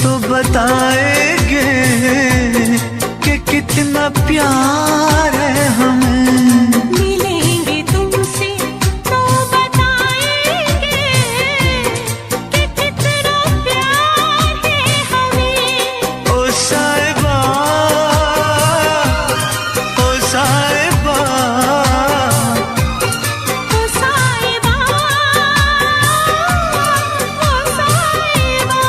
तो बताएंगे कि कितना प्यार है हमें। मिलेंगे तुमसे तो बताएंगे कि कितना प्यार है हमें। ओ साहिबा, ओ साहिबा, ओ साहिबा, ओ साहिबा।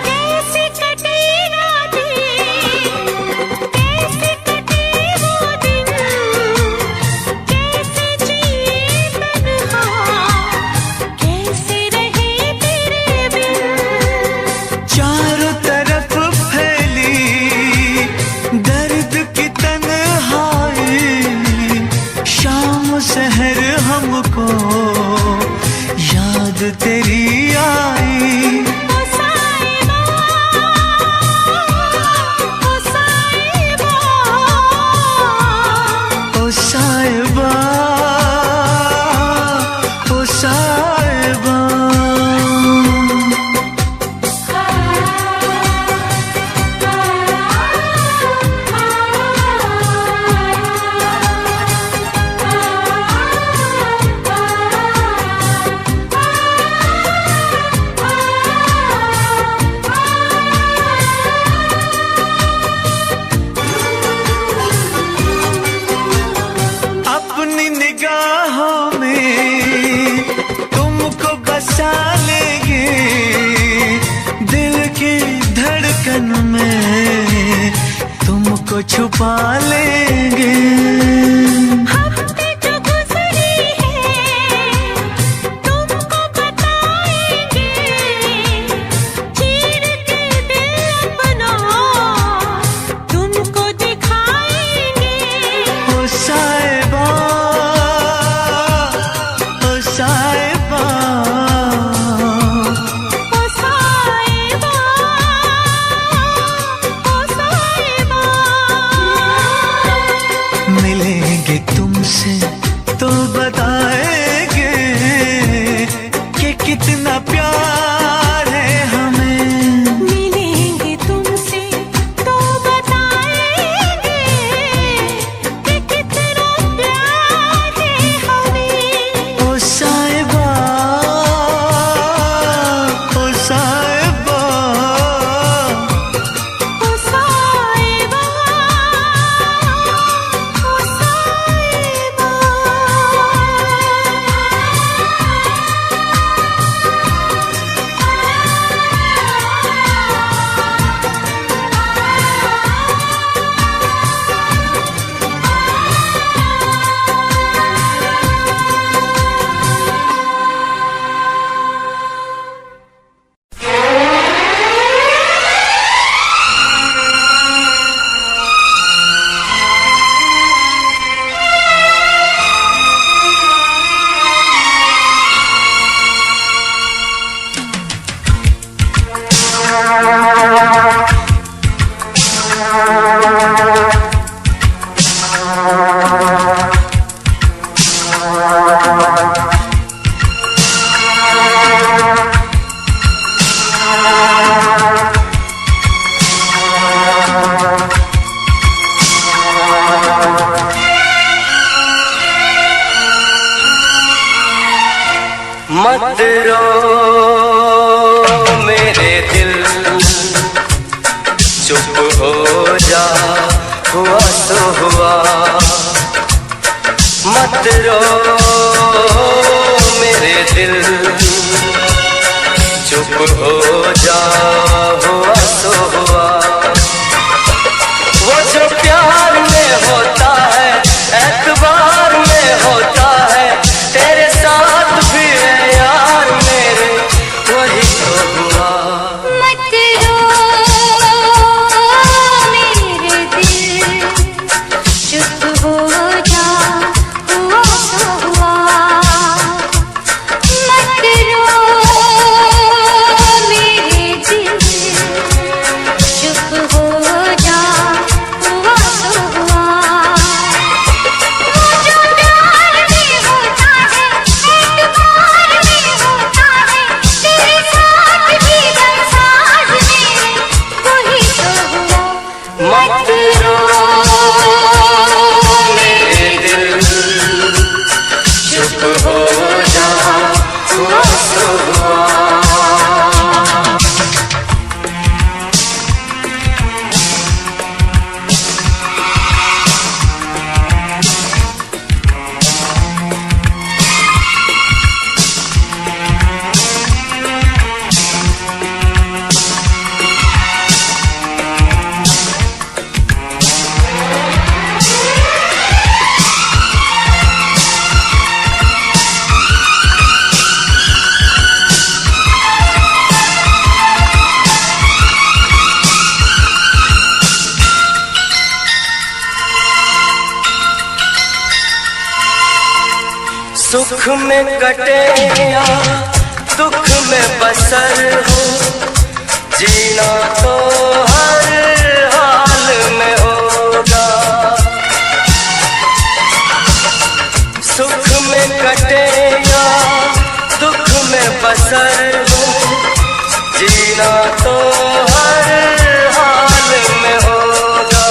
कैसे कटे रातें, कैसे कटे वो दिन, कैसे जिए तन्हा, कैसे रहे तेरे बिन। चारों तरफ फैली दर्द की तन्हाई, शाम सहर हमको याद तेरी आई। ओ साहिबा, ओ साहिबा, ओ साहिबा, ओ साहिबा। अपनी निगाहों में तुमको बसा लेंगे, दिल की धड़कन में तुमको छुपा लेंगे। हफ्ते जो गुजरे हैं तुमको बताएंगे, चीर के दिल अपना तुमको दिखाएंगे। ओ साहिबा, ओ साहिबा, ओ साहिबा, ओ साहिबा। मिलेंगे तुमसे तो बताएंगे कि कितना प्यार है हमें। मिलेंगे तुमसे तो बताएंगे कि कितना प्यार है हमें। ओ साहिबा, ओ साहिबा, ओ साहिबा, ओ साहिबा। मत रो मेरे दिल, चुप हो जा, हुआ तो हुआ। मत रो मेरे दिल, चुप हो जा, हुआ तो हुआ। वो जो प्यार में होता है, एतबार में होता है, तेरे साथ भी है यार मेरे, वही तो हुआ। मत रो मेरे दिल, चुप सुख में कटे या दुख में बसर हो, जीना तो हर हाल में होगा। सुख में कटे या दुख में बसर हो, जीना तो हर हाल में होगा।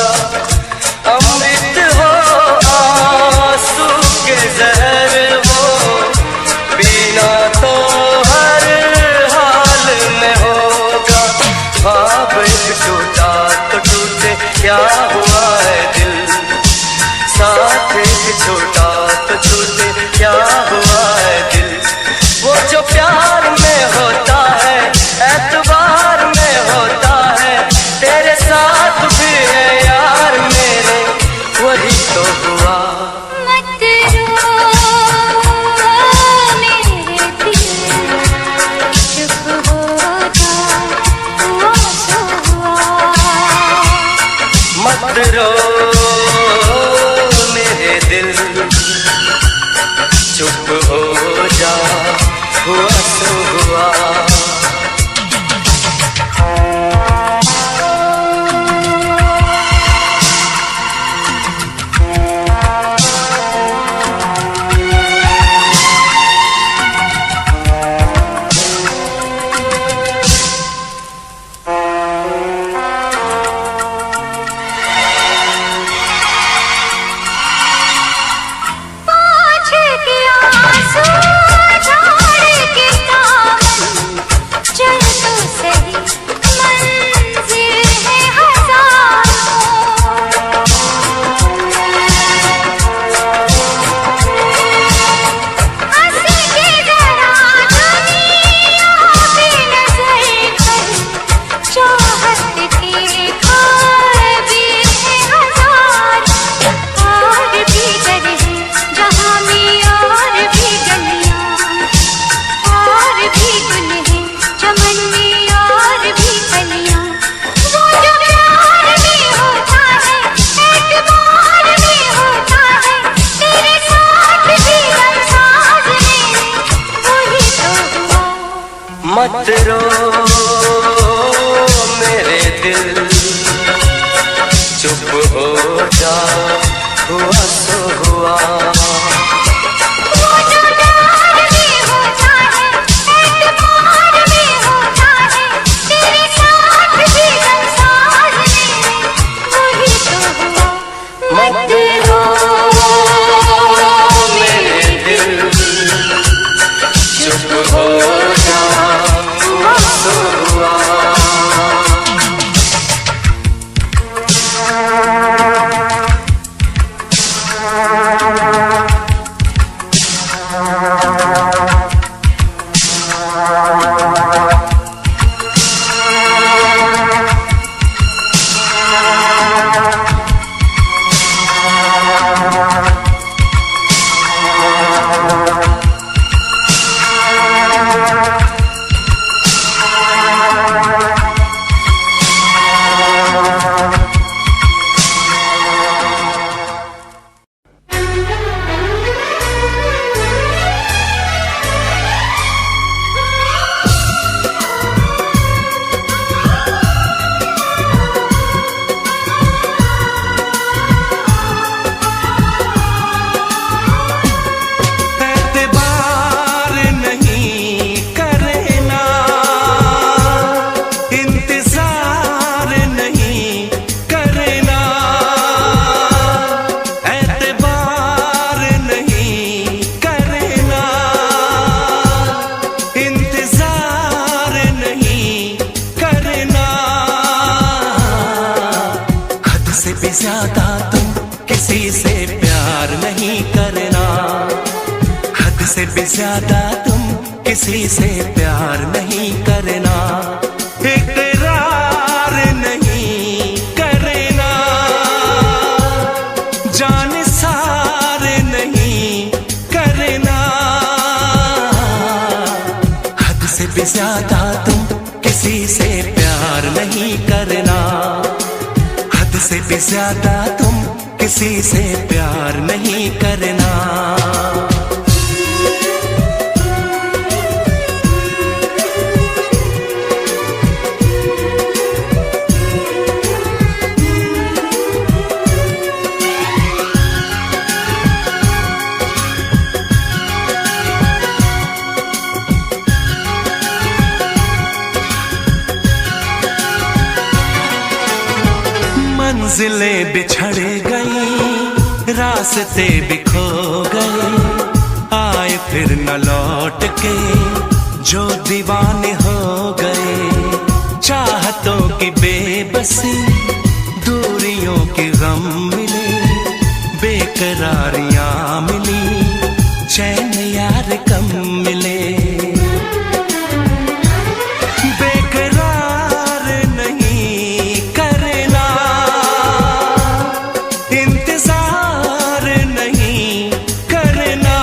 अमृत हो आंसू के जहर हो, पीना तो हर हाल में होगा। ख्वाब एक टूटा तो टूटे क्या हुआ है दिल, साथ एक छोटा तो टूटे क्या हुआ है दिल। वो जो प्यार में होता है, एतबार में होता है, तेरे साथ भी है यार मेरे, वही तो हुआ। मत रो मेरे दिल, चुप हो जा हुआ सो हुआ। मत रो मेरे दिल, चुप हो जा हुआ सो हुआ। पाँच के आंसू झाड़ के दामन, चल तो सही मंजिल है हजारों। हंसी के जरा दुनिया पे नजर कर, चाहत के ख्वाब भी है हजार। और भी डर है जहाँ में और भी गलियाँ, और भी गुल है चमन में और भी कलियाँ। वो जो प्यार में होता है, एतबार में होता है, तेरे साथ भी गमसाज मेरे, वही तो हुआ। मत रो मेरे दिल, चुप हो जा हुआ सो हुआ। वो जो प्यार में होता है, एतबार में होता है, तेरे साथ भी गमसाज मेरे, वही तो हुआ। मत रो मेरे दिल, चुप हो जा हुआ सो हुआ। ज्यादा तुम किसी से प्यार नहीं करना, इकरार नहीं करना, जान सार नहीं करना। हद से भी ज्यादा तुम किसी से प्यार नहीं करना, हद से भी ज्यादा तुम किसी से प्यार नहीं करना। रास्ते भी खो गए, आए फिर न लौट के, जो दीवाने हो गए। चाहतों की बेबसी, दूरियों के गम मिले, बेकरारियां मिली, चैन यार कम मिले। बेकरार नहीं करना, इंतजार नहीं करना,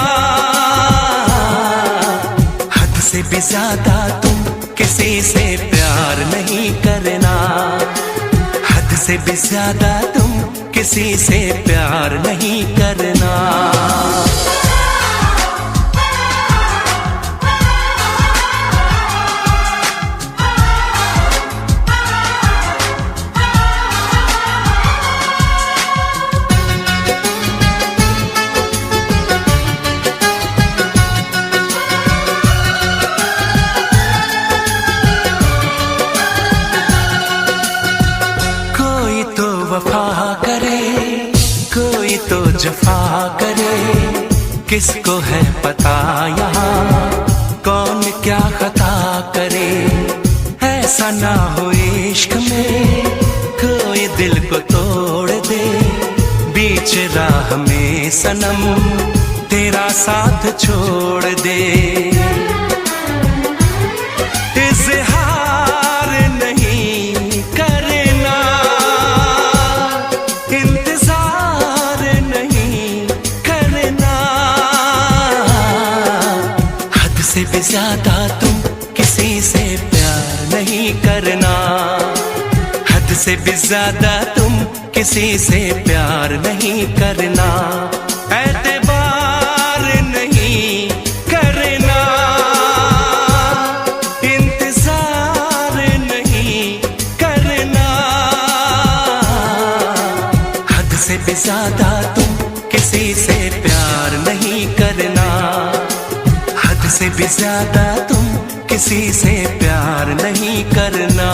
हद से भी ज्यादा तुम किसी से प्यार नहीं करना, हद से भी ज्यादा तुम किसी से प्यार नहीं करना। वफा करे कोई तो जफा करे, किसको है पता यहाँ कौन क्या खता करे। ऐसा ना हो इश्क में कोई दिल को तोड़ दे, बीच राह में सनम तेरा साथ छोड़ दे। इज़हार नहीं करना, इंतजार नहीं करना, हद से भी ज्यादा तुम किसी से प्यार नहीं करना, हद से भी ज्यादा तुम किसी से प्यार नहीं करना। एतबार नहीं करना, इंतजार नहीं करना, हद से भी ज्यादा तुम किसी से प्यार नहीं करना, हद से भी ज्यादा तुम किसी से प्यार नहीं करना।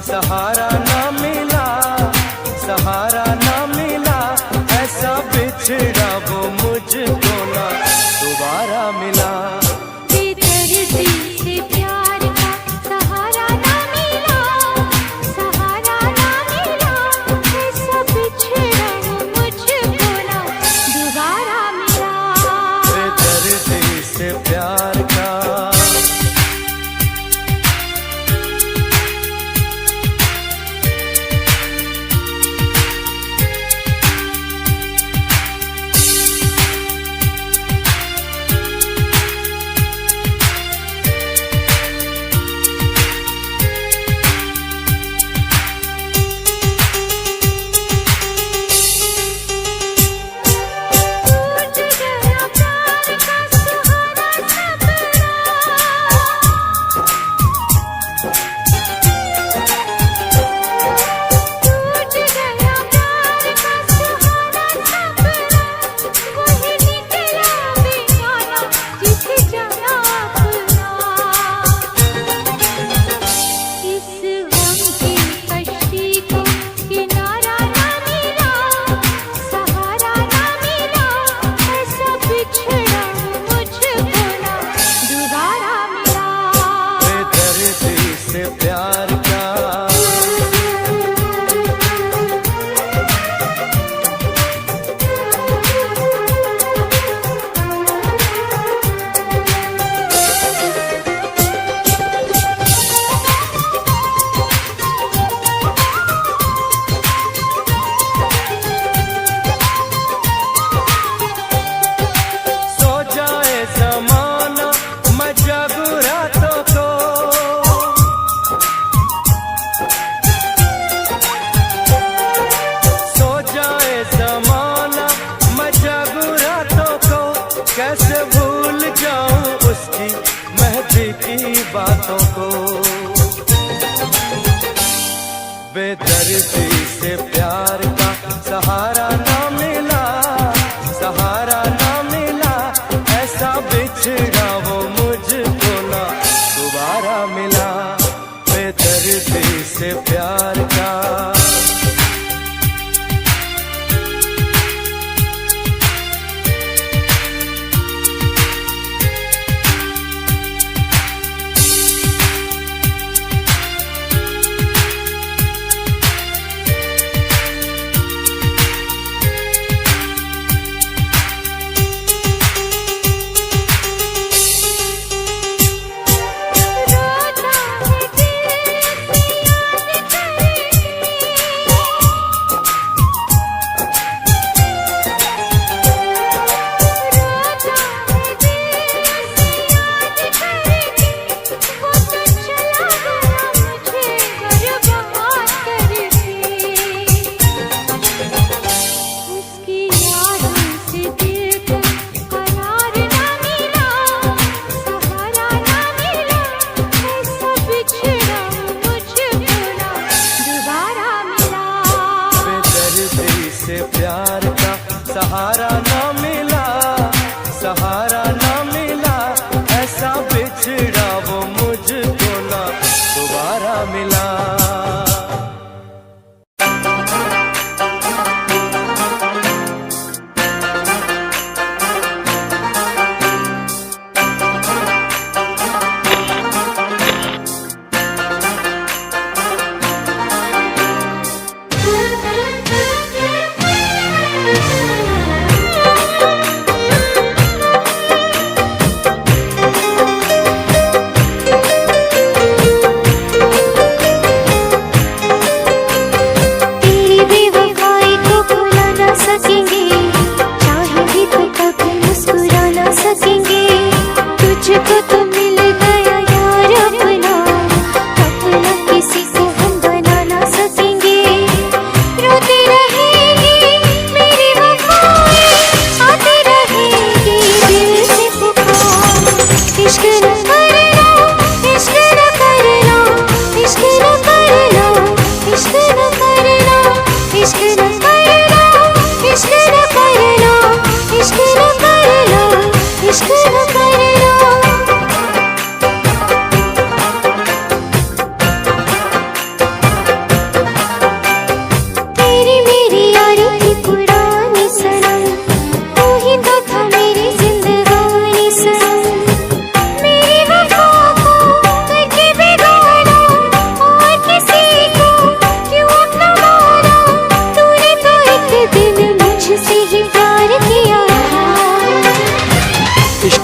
सहारा ना मिला, सहारा ना मिला, ऐसा बिछड़ा वो मुझको ना दोबारा मिला। बेदर्दी से प्यार का सहारा ना मिला, सहारा ना मिला, ऐसा बिछड़ा वो मुझको ना दोबारा मिला। बेदर्दी से प्यार का कैसे भूल जाऊं उसकी मेहंदी की बातों को। बेदर्दी से प्यार का सहारा ना मिला, सहारा ना मिला, ऐसा बिछड़ा वो मुझको ना दोबारा मिला। बेदर्दी से प्यार का सहारा ना मिला, सहारा ना मिला, ऐसा बिछड़ा वो मुझको ना दोबारा मिला।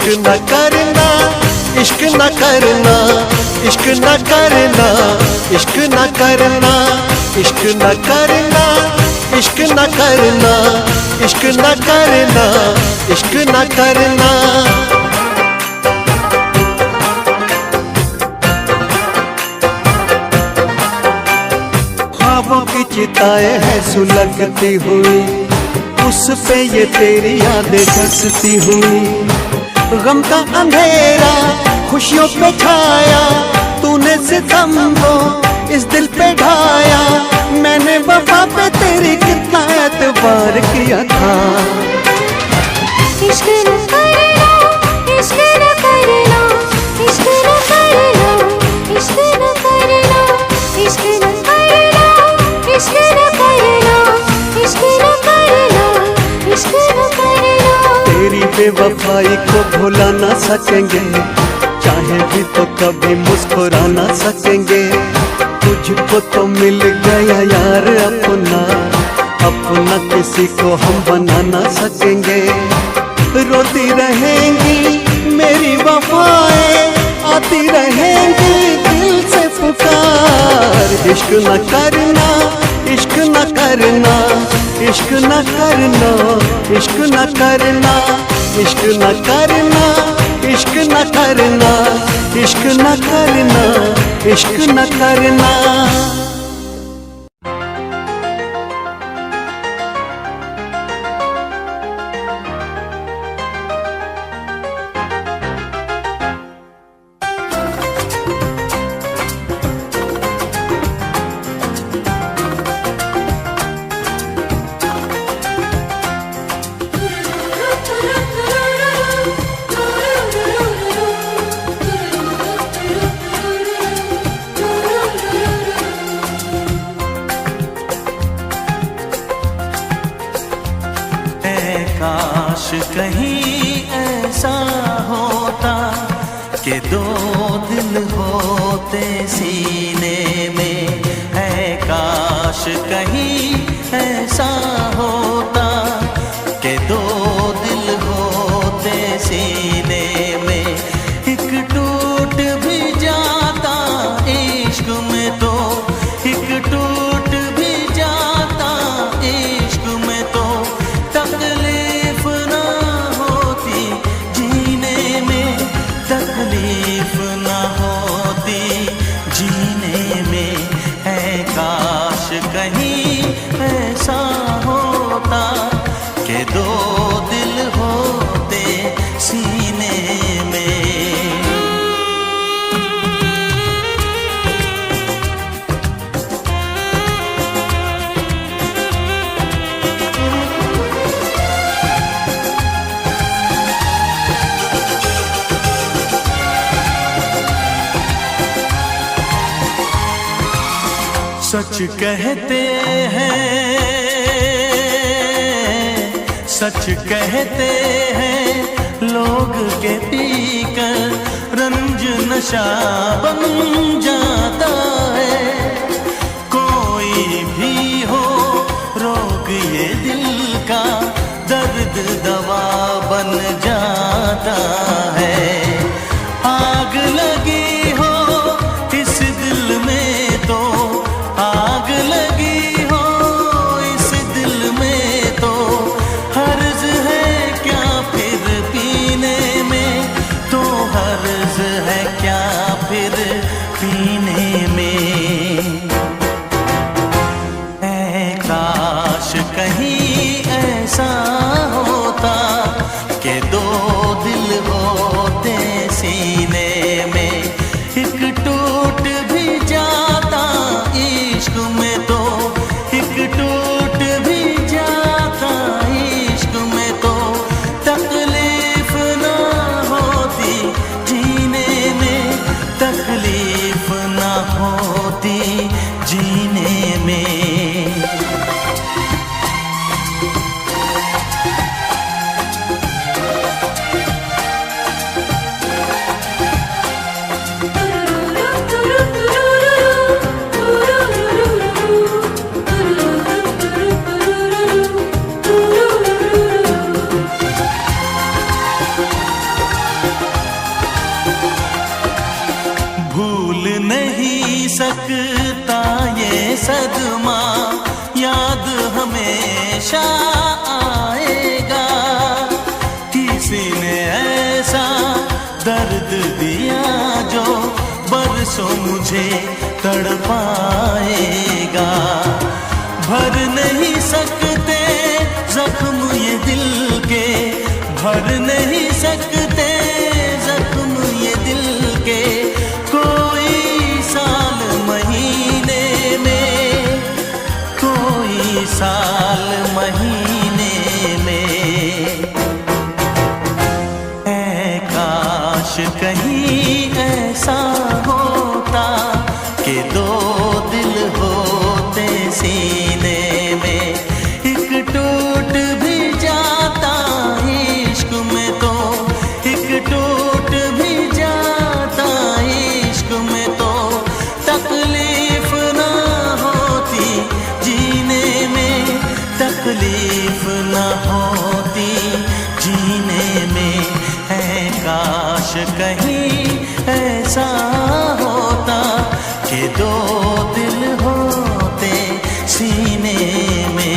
न करना, इश्क न करना, इश्क न करना, इश्क न करना, इश्क न करना, इश्क न करना, इश्क न करना, इश्क न करना। ख्वाबों की चिताएं हैं सुलगती हुई, उस पे ये तेरी यादें धंसती हुई। गम का अंधेरा खुशियों पे छाया, तूने सितम को इस दिल पे ढाया। मैंने वफा पे तेरी कितना एतबार किया था। इश्क न करना, इश्क न करना, इश्क न करना, इश्क न करना, इश्क न करना, इश्क न करना, इश्क न करना, इश्क न करना। तेरी बेवफाई को भुला ना सकेंगे, चाहे भी तो कभी मुस्कुरा ना सकेंगे। तुझको तो मिल गया यार अपना, अपना किसी को हम बना ना सकेंगे। रोती रहेंगी मेरी वफाएं, आती रहेंगी दिल से पुकार। इश्क न करना, इश्क न करना, इश्क न करना, इश्क न करना, इश्क न करना, इश्क न करना, इश्क न करना, इश्क न करना। कहीं ऐसा होता कि दो दिल होते सीने में, है काश कहीं ऐसा होता कि दो दिल होते सीने में। एक टूट भी जाता इश्क में तो, एक टूट भी जाता इश्क में तो, तकलीफ ना होती जीने में, तकलीफ ना होती जीने में। है काश कहीं ऐसा होता कि दो दिल होते सीने में। सच कहते हैं, सच कहते हैं लोग के पीकर रंज नशा बन जाता है। कोई भी हो रोग ये दिल का, दर्द दवा बन जाता है। आग लगी हो इस दिल में तो, आग लगी हो इस दिल में तो, हर्ज है क्या फिर पीने में, तो हर्ज है क्या फिर पीने में। ऐ काश कहीं ऐसा होता कि दो दिल होते सीने में। एक टूट भी जाता इश्क में तो, एक टूट भी जाता इश्क में तो, तकलीफ ना होती जीने में, तकलीफ ना होती जीने में। भूल नहीं सकता ये सदमा, याद हमेशा आएगा। किसी ने ऐसा दर्द दिया जो बरसों मुझे तड़पाएगा। भर नहीं सकते जख्म ये दिल के, भर नहीं सकते जख्म ये दिल के। कोई साल महीने में, कोई साल महीने में। ऐ काश कहीं ऐसा होता कि दो दिल होते सीने में। एक टूट भी जाता इश्क में तो, एक टूट भी जाता इश्क में तो, तकलीफ ना होती जीने में, तकलीफ ना होती जीने में। है काश कहीं ऐसा होता कि दो दिल होते सीने में।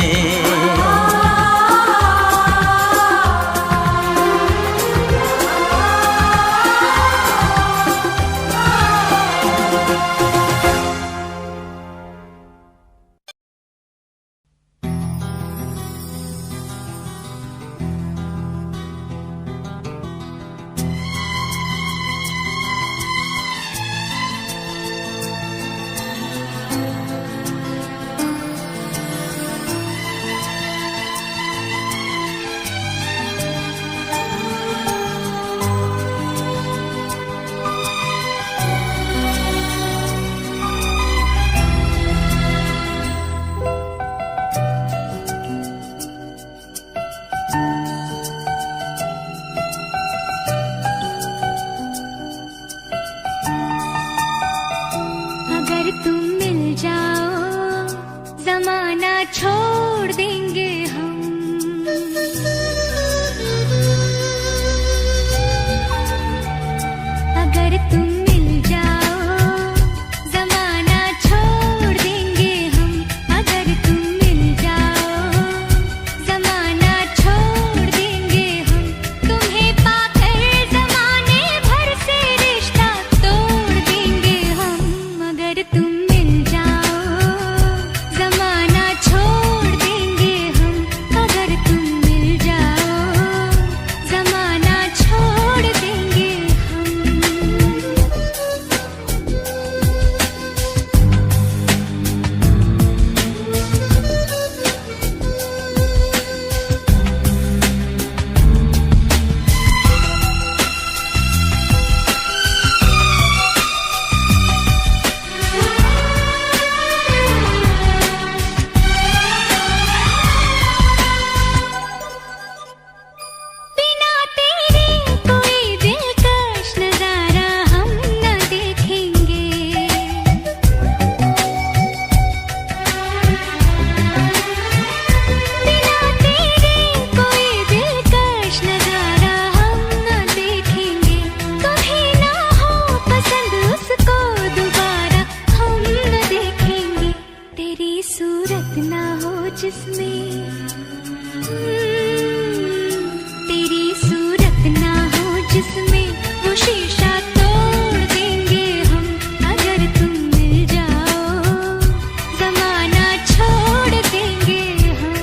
जिसमें वो शीशा तोड़ देंगे हम, अगर तुम मिल जाओ जमाना छोड़ देंगे हम।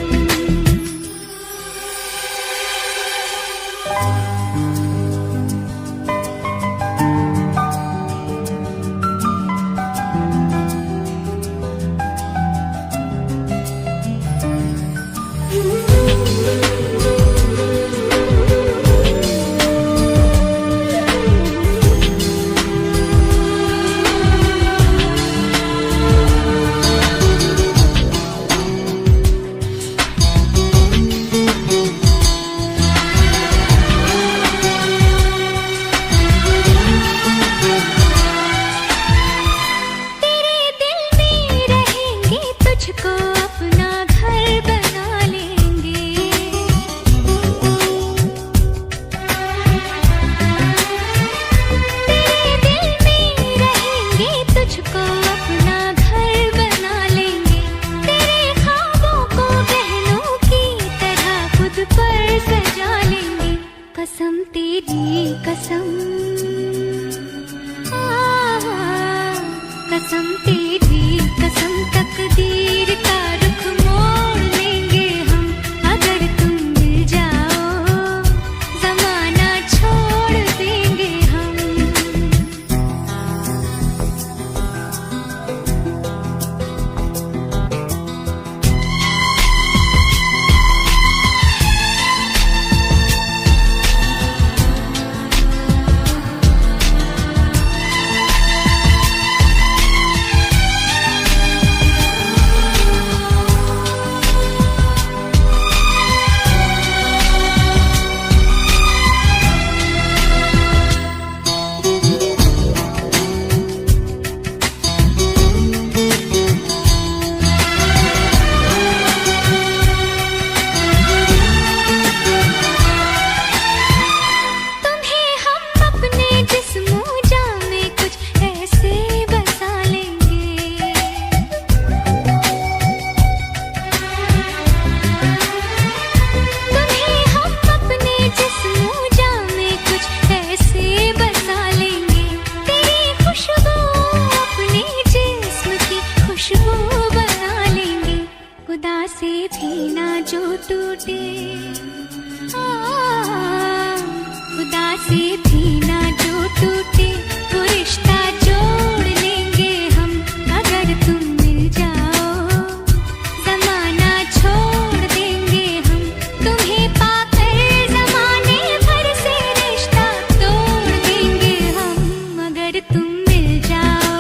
कसम तेरी कसम, कसम तेरी कसम, तकदीर का रुख मोड़ लेंगे हम, अगर तुम मिल जाओ जमाना छोड़ देंगे हम। खुदा से भी ना जो टूटे, खुदा से भी ना जो टूटे, वो रिश्ता जोड़ लेंगे हम, अगर तुम मिल जाओ जमाना छोड़ देंगे हम। तुम्हें पाकर जमाने भर से रिश्ता तोड़ देंगे हम, अगर तुम मिल जाओ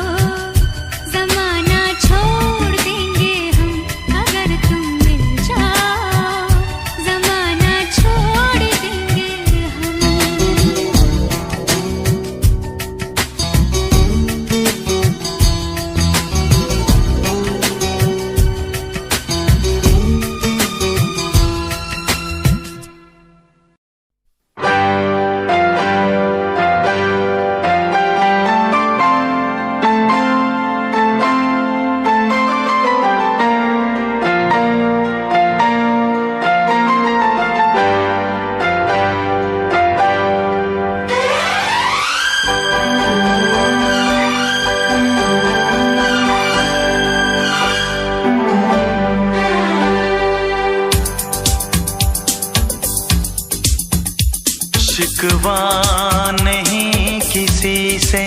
जमाना छोड़ देंगे हम, अगर तुम मिल जाओ जमाना छोड़ देंगे हम। शिकवा नहीं किसी से,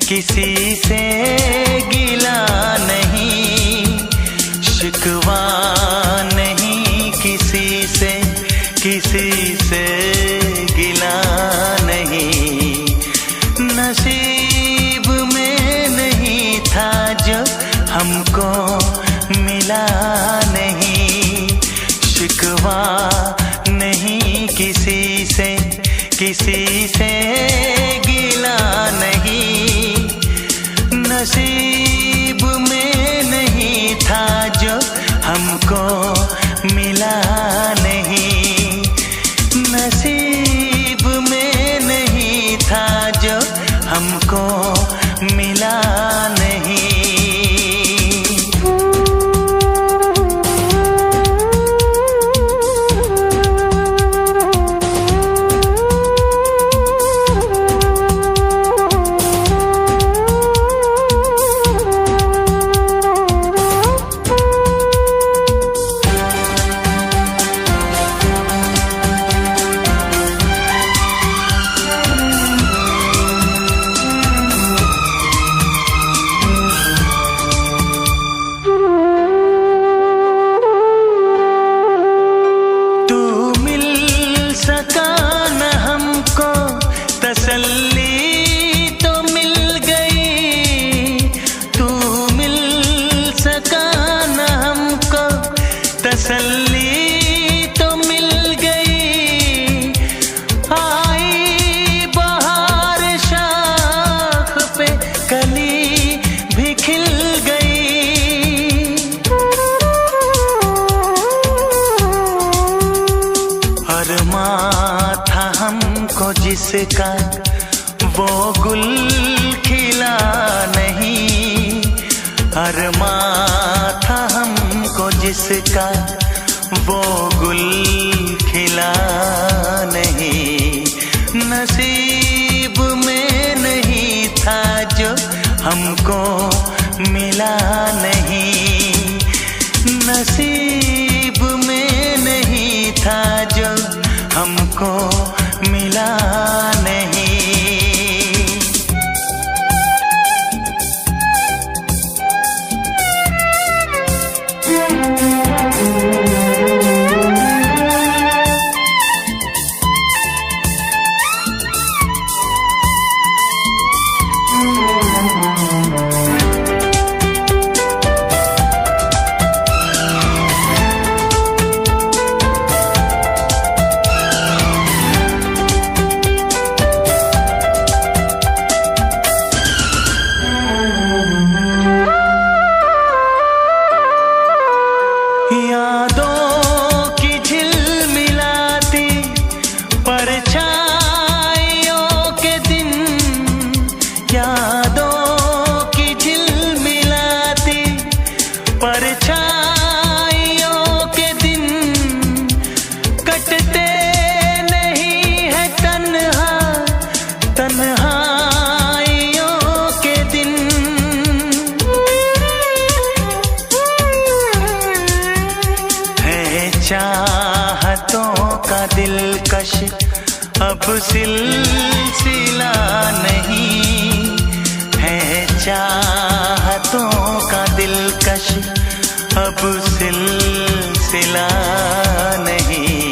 किसी से गिला नहीं, शिकवा नहीं किसी से, किसी से गिला नहीं, नसीब में नहीं था जो हमको मिला नहीं, शिकवा नहीं किसी से, किसी से गिला नहीं, नसीब में नहीं था जो हमको मिला नहीं, नसीब में नहीं था जो हमको मिला नहीं। हमको जिसका वो गुल खिला नहीं, अरमां था हमको जिसका वो गुल खिला नहीं। नसीब में नहीं था जो हमको मिला नहीं, नसीब में नहीं था जो हमको मिला नहीं। यादों की झिलमिलाती परछाइयों के दिन, यादों की झिलमिलाती परछाइयों के दिन, कटते नहीं है तन्हा तन्हाइयों के दिन। चाहतों का दिलकश अब सिलसिला नहीं है, चाहतों का दिलकश अब सिलसिला नहीं।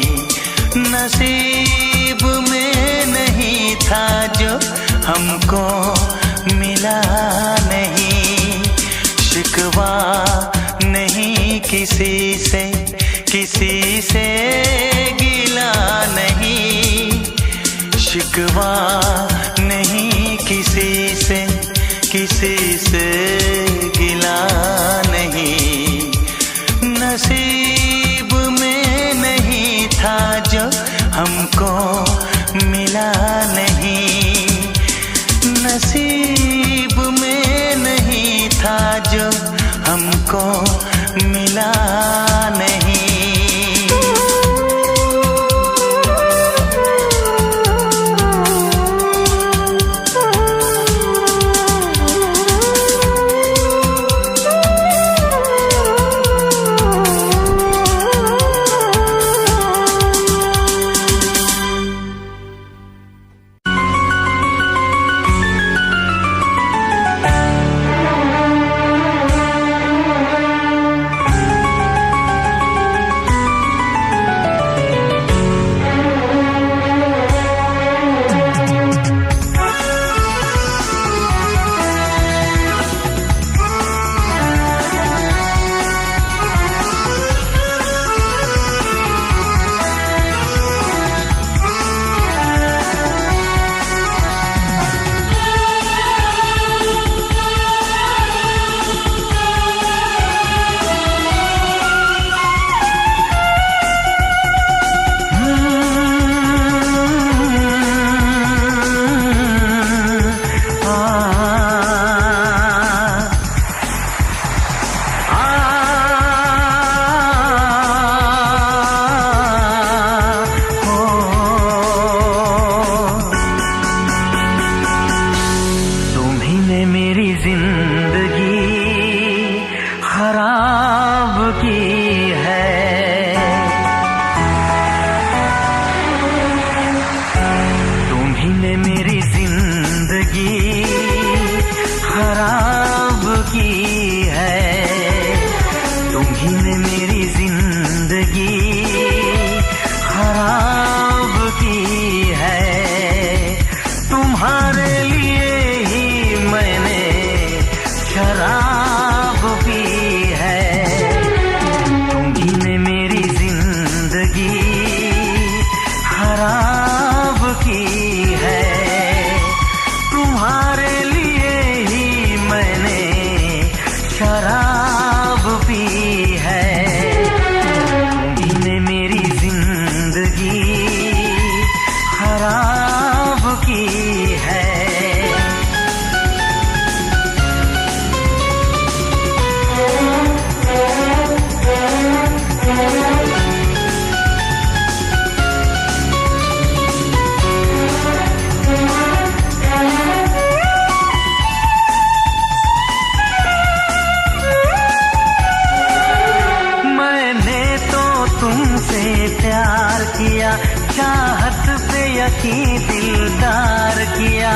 नसीब में नहीं था जो हमको मिला नहीं, शिकवा नहीं किसी से किसी से गिला नहीं, शिकवा नहीं किसी से गिला नहीं। नसीब में नहीं था जो हमको मिला नहीं, नसीब में नहीं था जो हमको मिला नहीं। की है। मैंने तो तुमसे प्यार किया, चाहत पे यकीन दिलदार किया।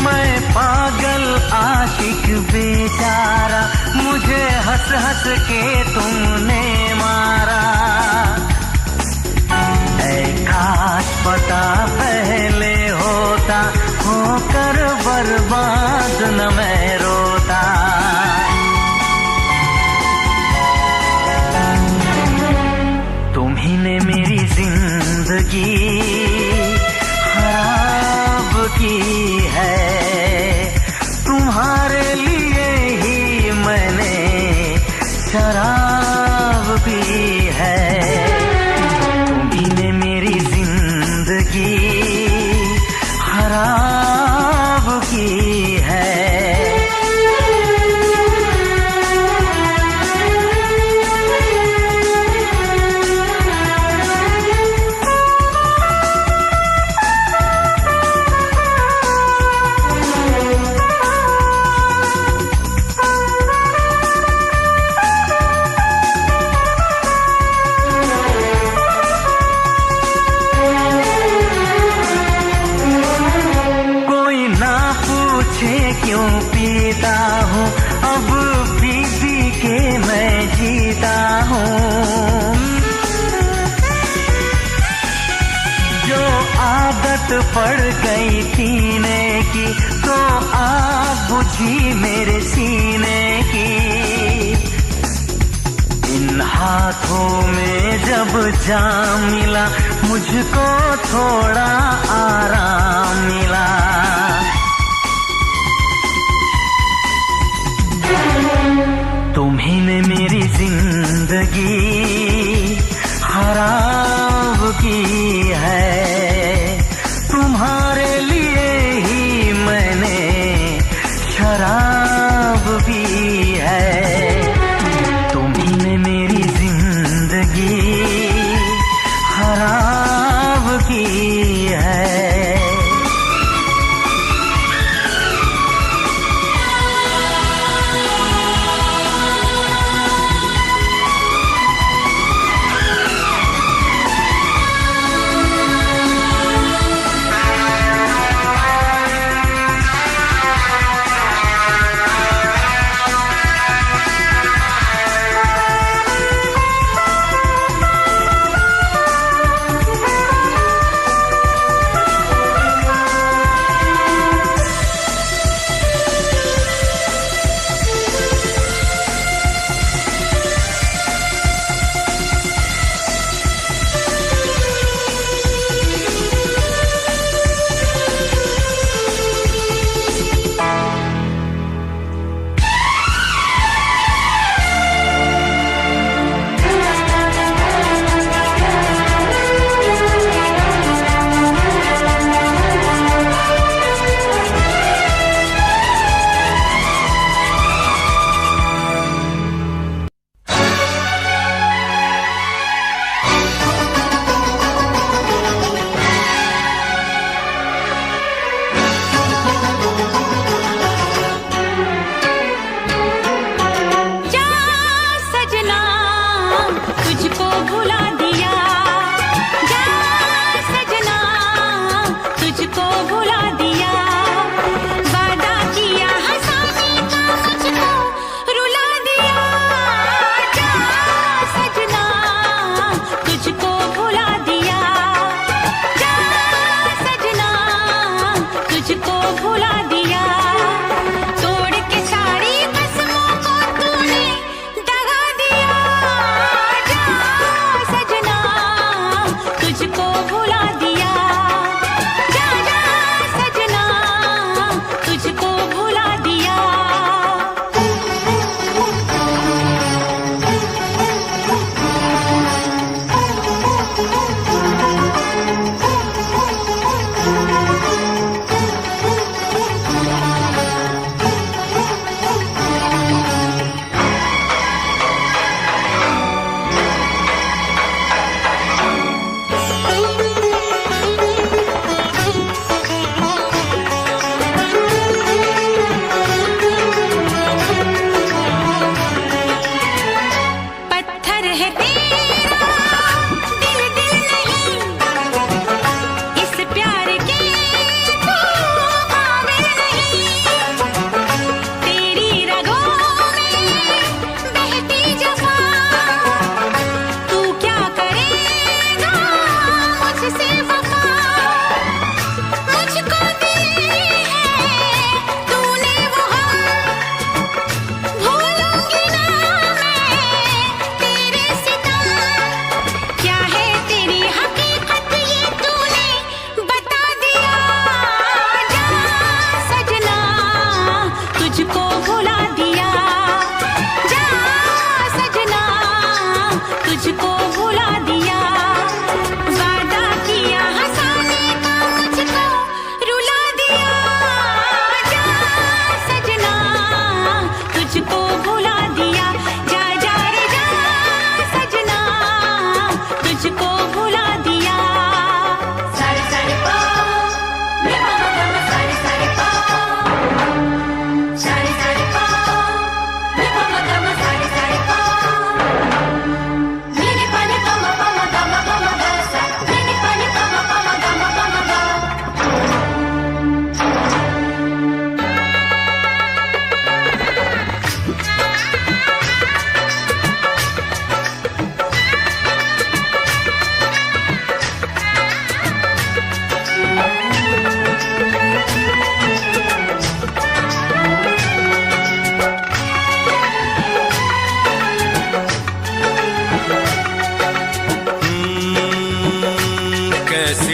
मैं पागल आशिक बेचारा, मुझे हंस हंस के तुमने मारा। ऐ काश पता पहले होता, होकर बर्बाद न मैं रोता। तुम्ही ने मेरी जिंदगी खराब की है, तुम्हारे लिए ही मैंने शराब पी है। तुम्ही ने मेरी जिंदगी खराब की है। क्यों पीता हूँ अब पी पी के मैं जीता हूँ। जो आदत पड़ गई पीने की, तो आग बुझी मेरे सीने की। इन हाथों में जब जाम मिला, मुझको थोड़ा आराम मिला। तुम्ही ने मेरी जिंदगी खराब की है, तुम्हारे लिए ही मैंने शराब पी है। तुम्ही ने मेरी जिंदगी खराब की है।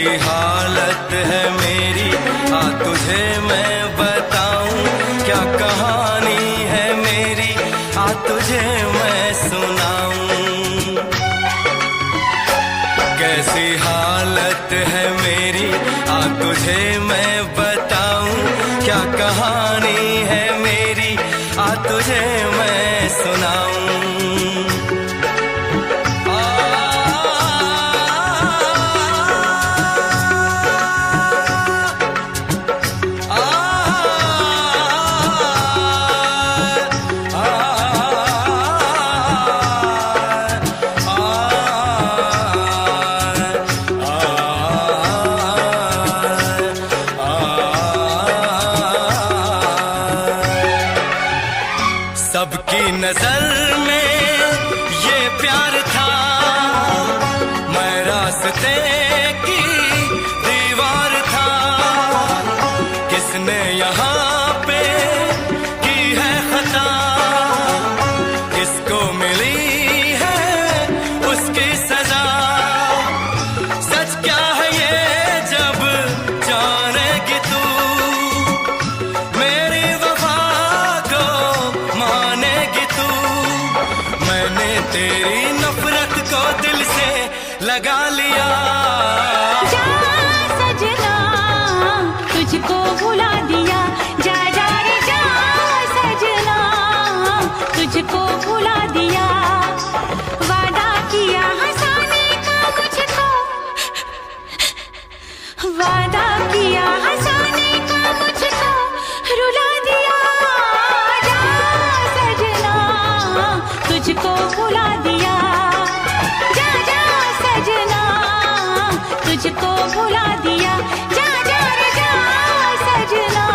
कैसी हालत है मेरी, आ तुझे मैं बताऊं, क्या कहानी है मेरी, आ तुझे मैं सुनाऊं। कैसी हालत है मेरी, आ तुझे मैं बताऊं, क्या कहानी है मेरी, आ तुझे मैं सुनाऊं। सबकी नजर में ये प्यार था, मैं रास्ते की दीवार था। किसने यहाँ पे की है खता, किसको मिली है उसकी सजा। सच क्या है ये जब जानेगी तू, मेरी वफा को मानेगी तू। मैंने तेरी नफरत को दिल से लगा लिया। जा सजना तुझको भुला दिया, जा जा रे जा सजना तुझको भुला दिया। वादा किया हंसाने का मुझको, वादा किया हंसाने का मुझको रुला दिया। जा सजना तुझको भुला दिया, जा जा सजना तुझको भुला दिया। जा जा रे जा सजना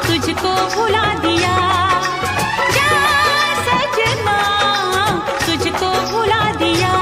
तुझको भुला दिया, जा सजना तुझको भुला दिया।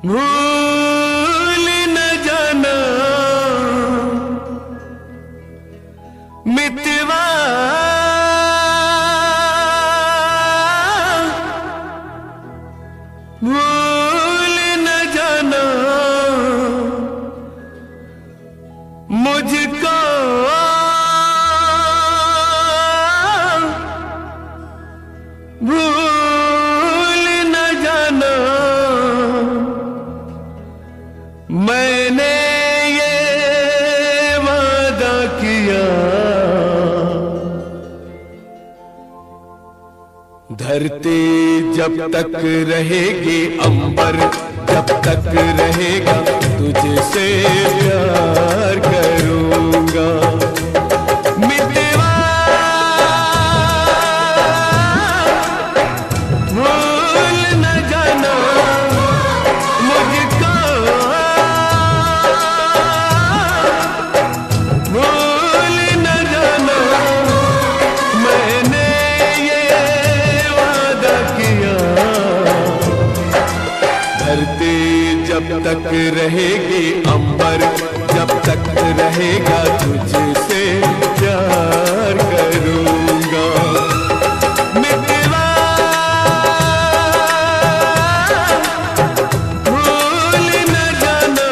भूल न जाना मितवा भूल न जाना मुझको भूल न जाना मैंने ये वादा किया धरती जब तक रहेगी अंबर जब तक रहेगा तुझसे प्यार करूंगा मितवा भूल न जाना मुझको भूल न जाना मैंने ये वादा किया धरती जब तक रहेगी अंबर जब तक रहेगा तुझसे प्यार करूंगा मितवा भूल न जाना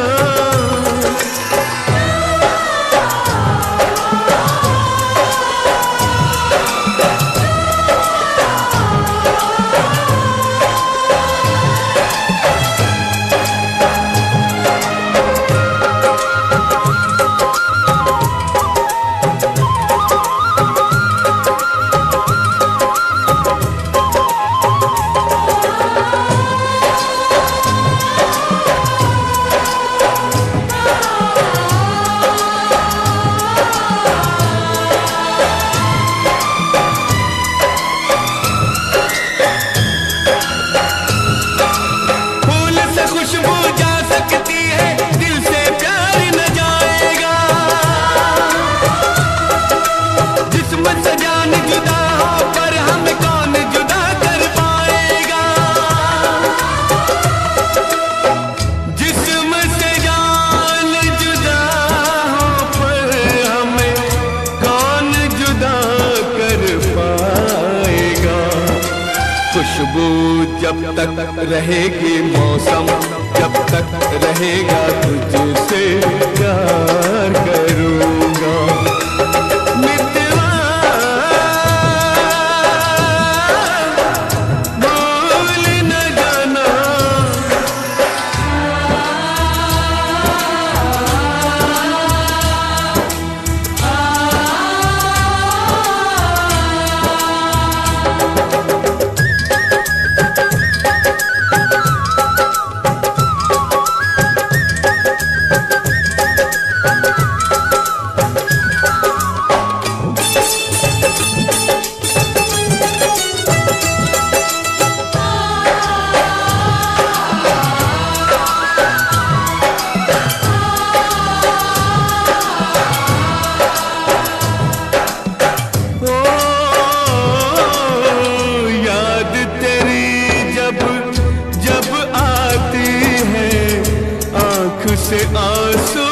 फूल से खुशबू जा सकती है दिल से प्यार न जाएगा जिस्म से जान जुदा हो पर हमें कौन जुदा कर पाएगा जिस्म से जान जुदा हो पर हमें कौन जुदा कर पाएगा खुशबू जब तक रहेगी मौसम जब तक रहेगा तुझसे प्यार करूंगा मितवा भूल न जाना ओ याद तेरी जब जब आती है आँख से आंसू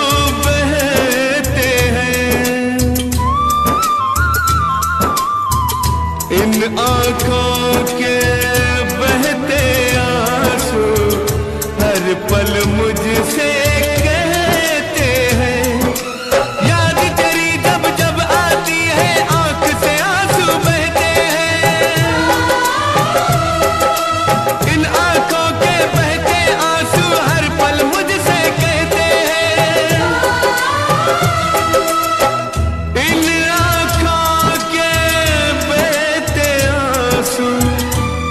बहते हैं इन आँखों के बहते आंसू हर पल मुझसे कहते हैं याद तेरी जब जब आती है आँख से आंसू बहते हैं इन आँखों के बहते आंसू हर पल मुझसे कहते हैं इन आँखों के बहते आंसू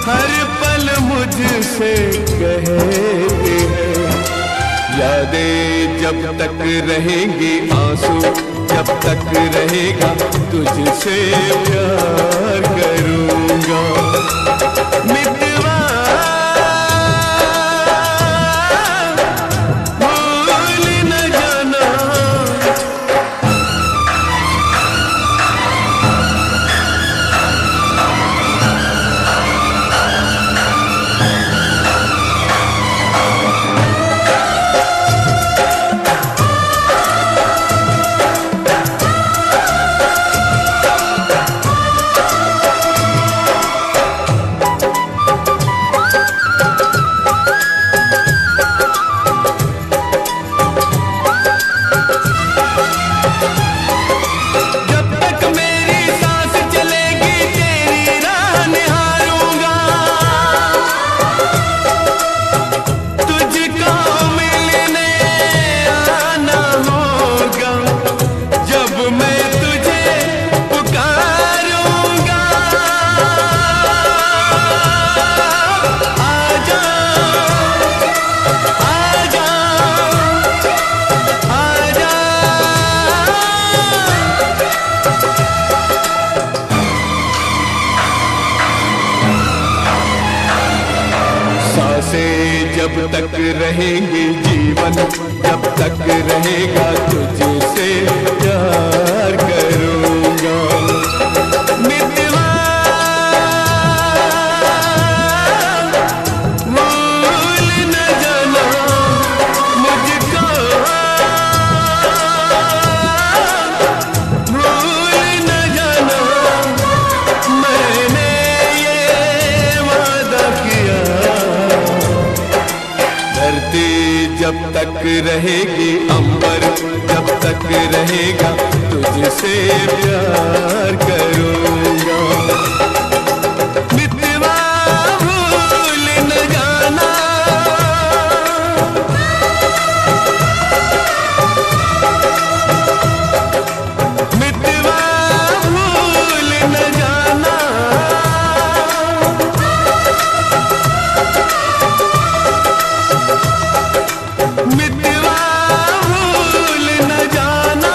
हर पल मुझसे कहते हैं यादें जब तक रहेंगी आंसू जब तक रहेगा तुझसे प्यार करूंगा मितवा भूल न जाना जब तक रहेंगे जीवन, जब तक रहेगा तुझसे प्यार करूँगा। मितवा भूल न जाना मुझको, भूल न जाना मैंने ये वादा किया। धरती जब तक रहेगी, अंबर जब तक रहेगा तुझसे प्यार करूँगा। मितवा भूल न जाना, मितवा भूल न जाना, मितवा भूल न जाना।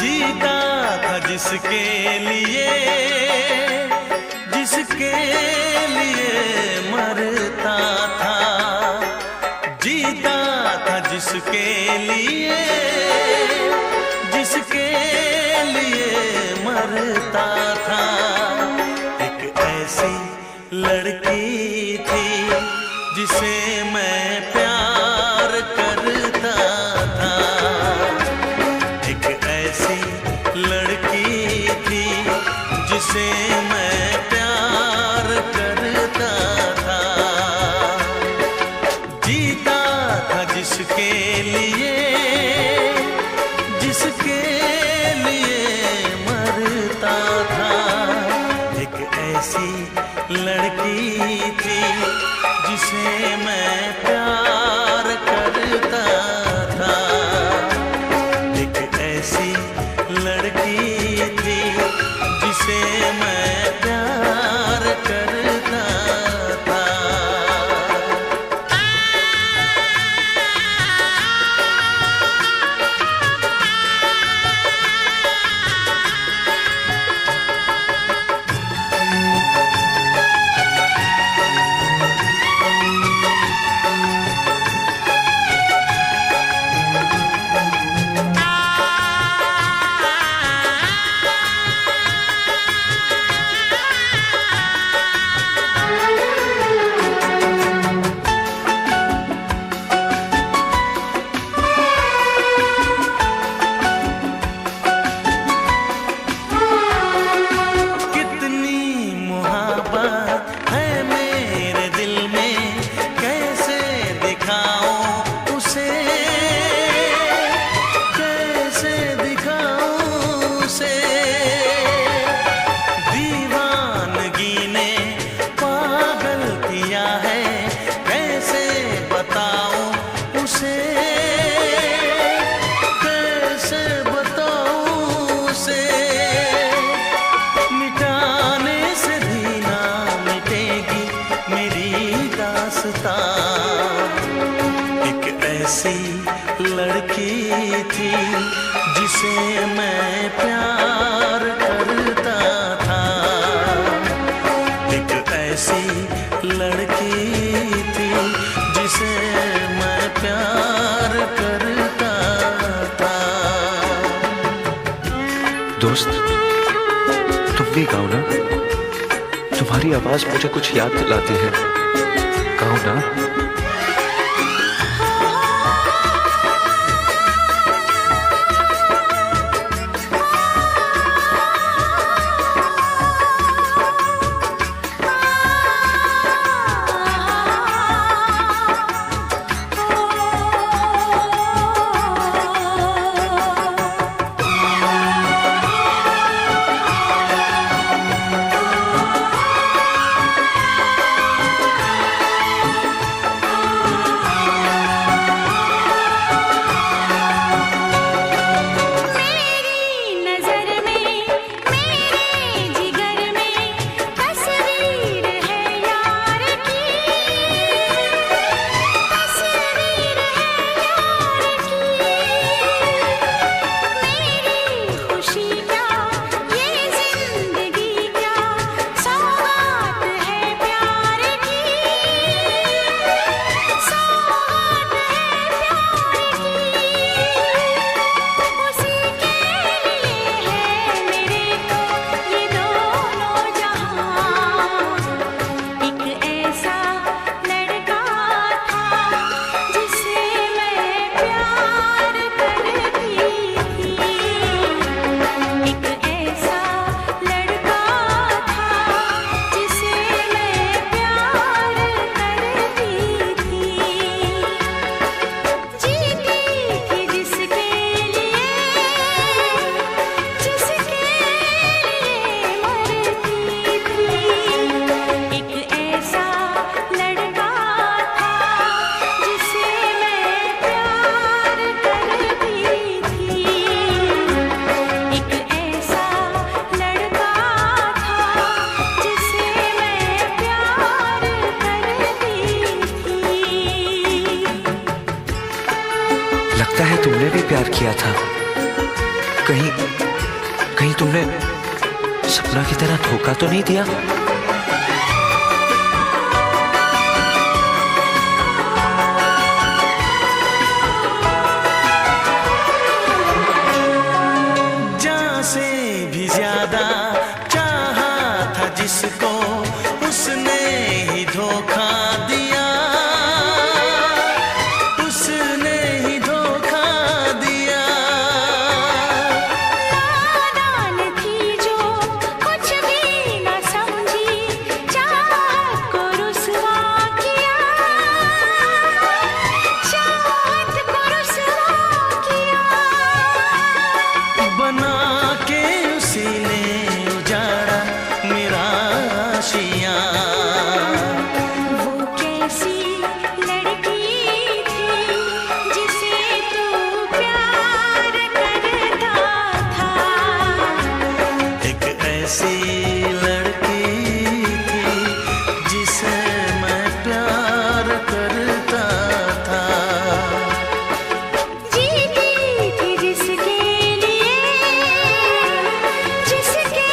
जीता था जिसके लिए, जिसके लिए मरता था। जीता था जिसके लिए, जिसके लिए मरता था। एक ऐसी लड़की थी जिसे मैं प्यार करता था। एक ऐसी लड़की थी जिसे मैं प्यार करता था। जीता था जिसके लिए, जिसके लिए मरता था। एक ऐसी लड़की थी जिसे मैं प्यार करता था। एक ऐसी लड़की थी जिसे मैं प्यार करता था। लड़की थी जिसे मैं प्यार करता था। एक ऐसी लड़की थी जिसे मैं प्यार करता था। दोस्त, तुम भी गाओ ना, तुम्हारी आवाज मुझे कुछ याद दिलाती है। गाओ ना। तुमने भी प्यार किया था। कहीं कहीं तुमने सपना की तरह धोखा तो नहीं दिया? जान से भी ज्यादा चाहा था जिसको, उसने ही धोखा दिया, उसने ही धोखा दिया। नादान थी जो कुछ भी न समझी, चाहत को रुसवा किया, चाहत को रुसवा किया। बना के उसी ने उजाड़ा मेरा आशियाँ। वो कैसी लड़की थी जिसे तू प्यार करता था, एक ऐसी लड़की थी जिसे मैं प्यार करता था। जीती थी जिसके लिए, जिसके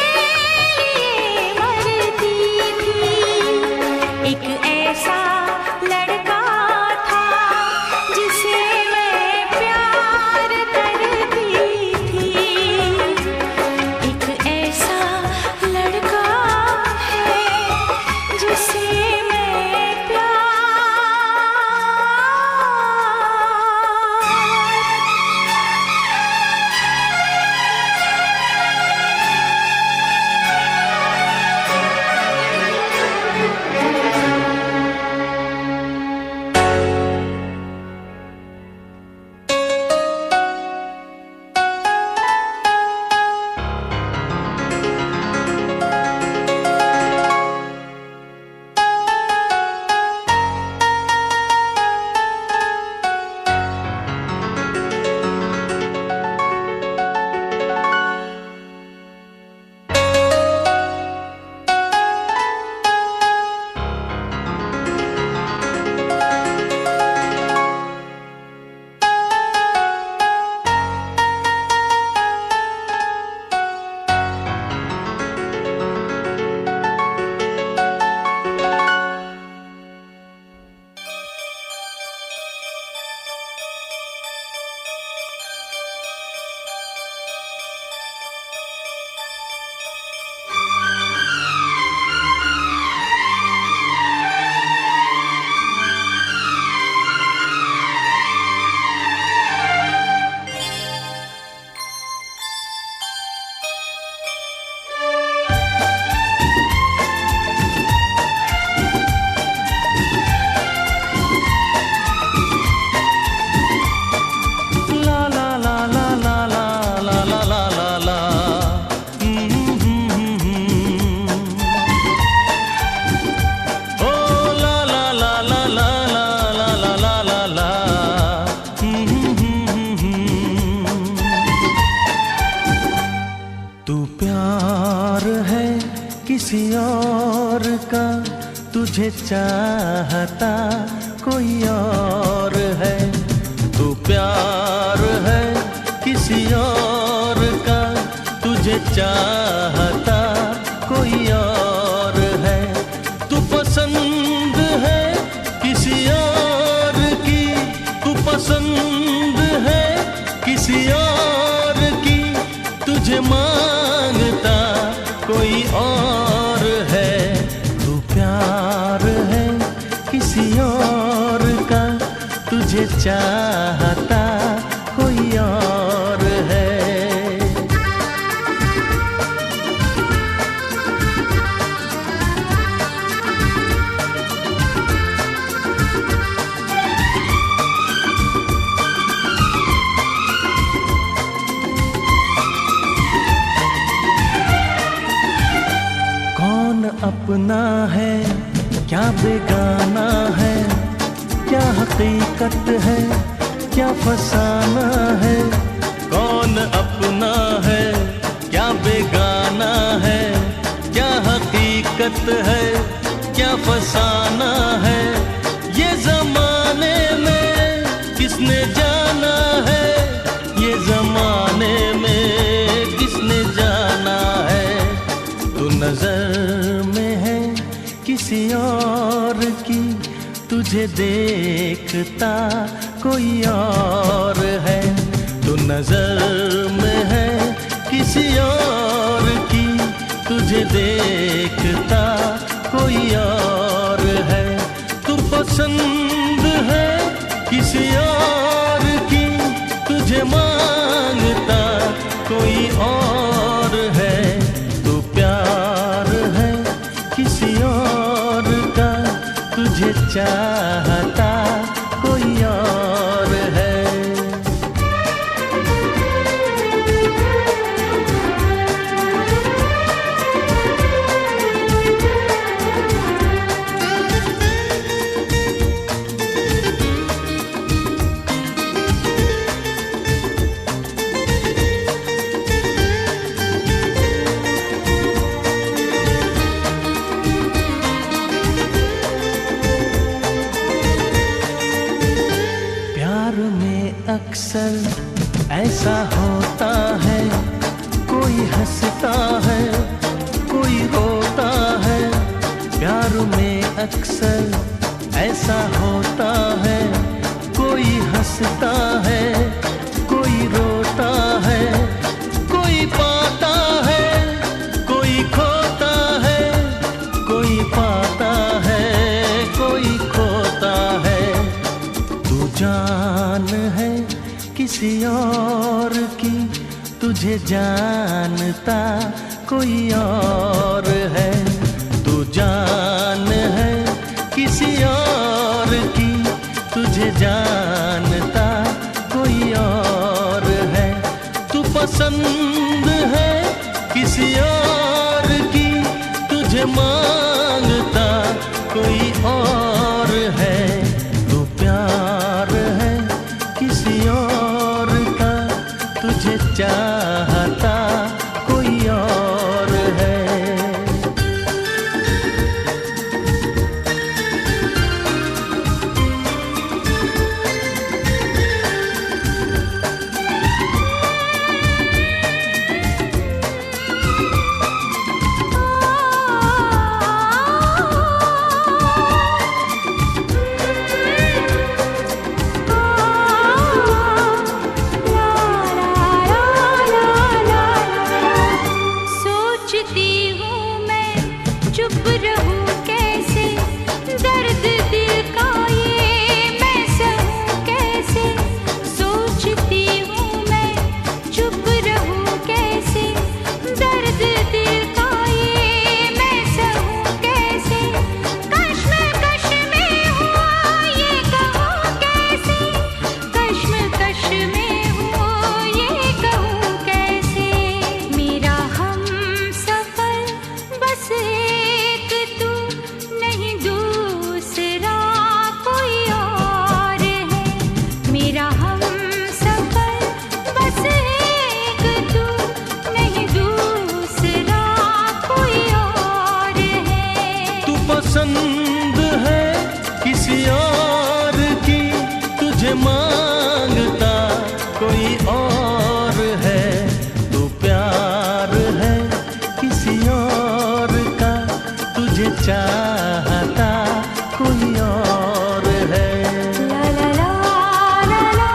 लिए मरती थी। एक ऐसा लड़का था जिसे मैं प्यार करती थी। एक ऐसा लड़का है जिसे मैं प्यार किसी और का, तुझे चाहता कोई और है। तू प्यार है किसी और का, तुझे चाहता कोई और है। तू पसंद है किसी और की, तू पसंद है किसी और की, तुझे मांगता कोई और है। तू प्यार है किसी और का, तुझे चाहता कोई और है। कौन अपना है क्या बेगाना है, क्या हकीकत है क्या फसाना है। कौन अपना है क्या बेगाना है, क्या हकीकत है क्या फसाना है। ये जमाने में किसने जाना है तुझे देखता कोई और है, तू नजर में है किसी और की, तुझे देखता कोई और है, तू पसंद है किसी और की, तुझे मांगता कोई और है, तू प्यार है किसी और का, तुझे चाहता कोई और है। अक्सर ऐसा होता है, कोई हंसता है कोई रोता है, प्यार में अक्सर ऐसा होता है, कोई हंसता है कोई रोता है, कोई पाता है कोई खोता है, कोई पाता है कोई खोता है, तू जान है किसी और की, तुझे जानता कोई और है, तू जान है किसी और की, तुझे जानता कोई और है, तू पसंद है किसी और की, तुझे मांगता कोई और है, तू प्यार है किसी और का, तुझे चाहता कोई और है। पसंद है किसी और की, तुझे मांगता कोई और है, तू प्यार है किसी और का, तुझे चाहता कोई और है। ला ला ला ला ला ला ला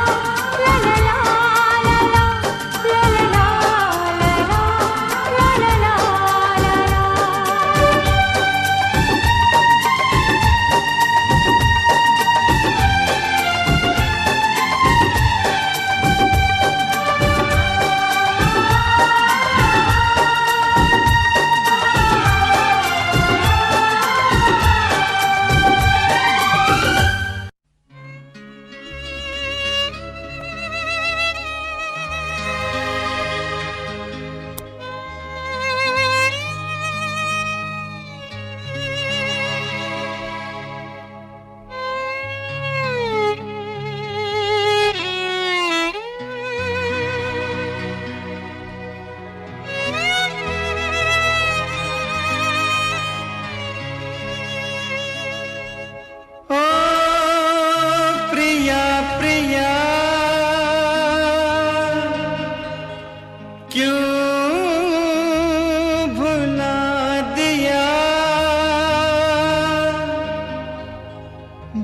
ला ला ला ला ला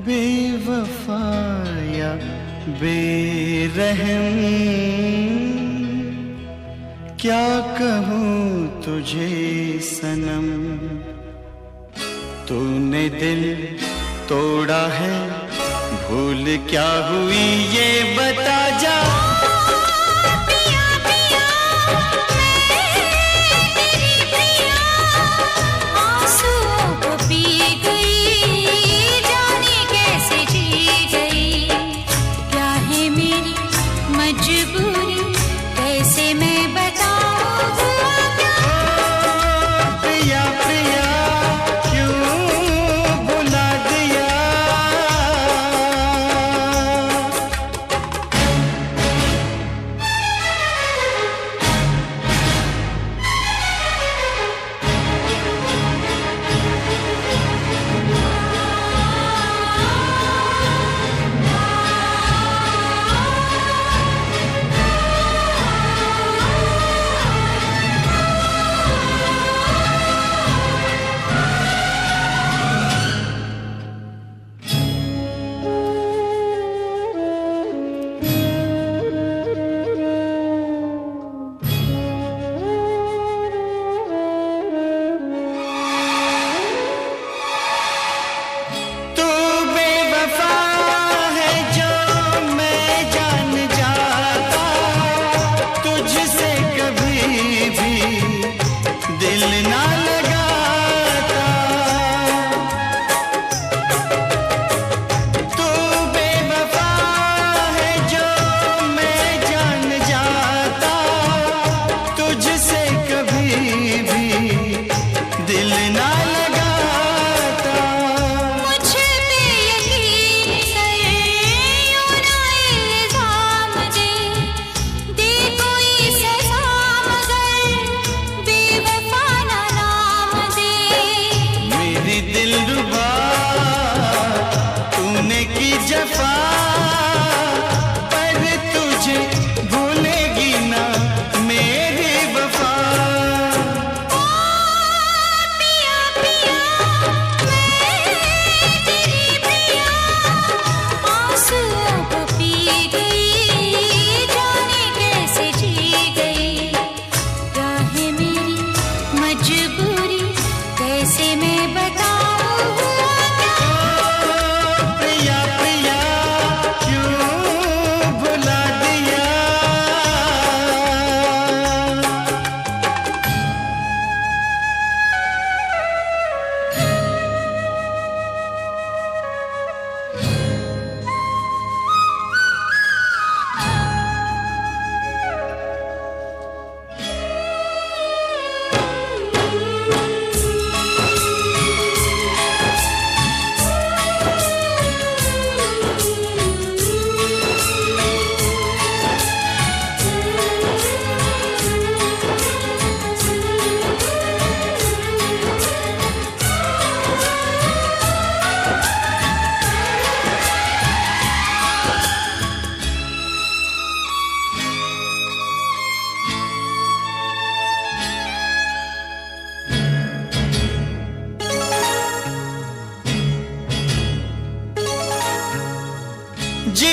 be बेरहम क्या कहूँ तुझे सनम, तूने दिल तोड़ा है, भूल क्या हुई ये बता जा। पिया पिया मैं तेरी पिया, आंसुओं को पी गई, जाने कैसे जी गई। क्या है मेरी मजबूरी, कैसे मैं बताऊं हुआ क्या। प्रिया प्रिया क्यों बुला दिया। तू बेवफा है जो मैं जान जाता, तुझसे कभी भी दिल ना लगाता। तू बेवफा है जो मैं जान जाता, तुझसे कभी भी दिल ना लगाता। मुझ पे यकीन कर, यूं ना इल्जाम दे कोई सजा, मगर बेवफा ना नाम दे। मेरी दिलरुबा तूने की जफा, पर तुझे भूलेगी ना मेरी वफा। पिया पिया मैं तेरी पिया, आंसुओं को पी गई, जाने कैसे जी गई। क्या है मेरी मजबूरी, कैसे मैं बताऊं हुआ क्या। प्रिया प्रिया क्यों भुला दिया। जी